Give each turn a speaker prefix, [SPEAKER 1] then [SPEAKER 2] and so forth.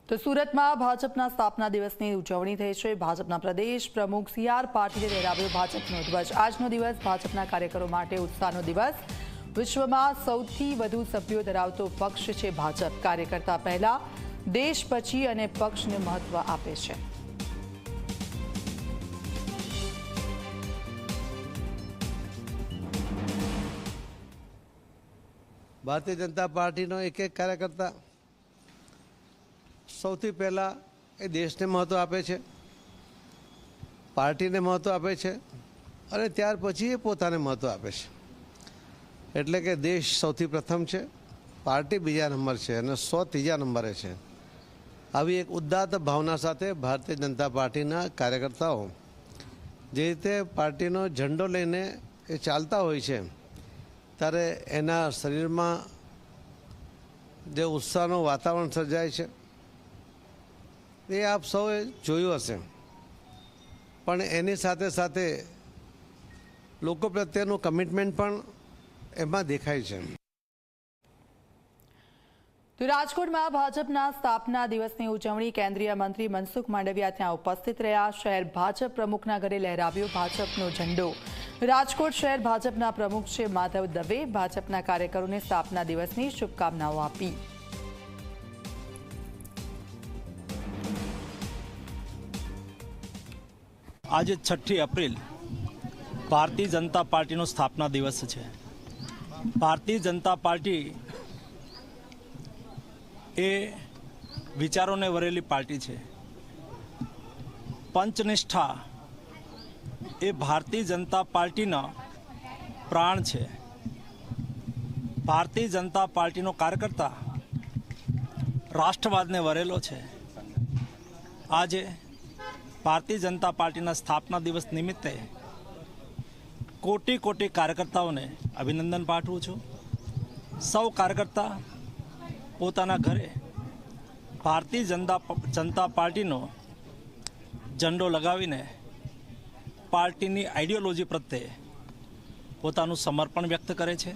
[SPEAKER 1] તો સુરતમાં ભાજપના સ્થાપના દિવસની ઉજવણી થઈ છે। ભાજપના પ્રદેશ પ્રમુખ સી.આર. પાટીલે લહેરાવ્યો ભાજપનો ધ્વજ। આજનો દિવસ ભાજપના કાર્યકરો માટે ઉત્સાહનો દિવસ। વિશ્વમાં સૌથી વધુ સભ્યો ધરાવતો પક્ષ છે ભાજપ। કાર્યકર્તા પહેલા, દેશ પછી અને પક્ષને મહત્વ આપે છે।
[SPEAKER 2] ભારતીય જનતા પાર્ટીનો એક કાર્યકર્તા સૌથી પહેલાં એ દેશને મહત્ત્વ આપે છે, પાર્ટીને મહત્ત્વ આપે છે અને ત્યાર પછી એ પોતાને મહત્ત્વ આપે છે। એટલે કે દેશ સૌથી પ્રથમ છે, પાર્ટી બીજા નંબર છે અને 100 ત્રીજા નંબરે છે। આવી એક ઉદાત્ત ભાવના સાથે ભારતીય જનતા પાર્ટીના કાર્યકર્તાઓ જે રીતે પાર્ટીનો ઝંડો લઈને એ ચાલતા હોય છે, ત્યારે એના શરીરમાં જે ઉત્સાહનું વાતાવરણ સર્જાય છે એ આપ સૌએ જોયું હશે। પણ એની સાથે સાથે લોકો પ્રત્યેનું કમિટમેન્ટ પણ એમાં દેખાય છે।
[SPEAKER 1] તો રાજકોટમાં ભાજપના સ્થાપના દિવસની ઉજવણી। કેન્દ્રીય મંત્રી મનસુખ માંડવિયા ત્યાં ઉપસ્થિત રહ્યા। શહેર ભાજપ પ્રમુખના ઘરે લહેરાવ્યો ભાજપનો ઝંડો। રાજકોટ શહેર ભાજપના પ્રમુખ છે માધવ દવે ભાજપના કાર્યકરોને સ્થાપના દિવસની શુભકામનાઓ આપી।
[SPEAKER 3] आज 6 April Bharatiya Janata party no स्थापना दिवस है। भारतीय जनता पार्टी ए विचारों ने वरेली पार्टी है। पंचनिष्ठा ए भारतीय जनता पार्टी ना प्राण है। भारतीय जनता पार्टी नो कार्यकर्ता राष्ट्रवाद ने वरेलो है। आज भारतीय जनता पार्टी ना स्थापना दिवस निमित्ते कोटि कोटि कार्यकर्ताओं ने अभिनंदन पाठवुं छुं। सौ कार्यकर्ता पोताना घरे भारतीय जनता पार्टी नो झंडो लगावीने पार्टी नी आइडियोलॉजी प्रत्ये पोतानुं समर्पण व्यक्त करे छे।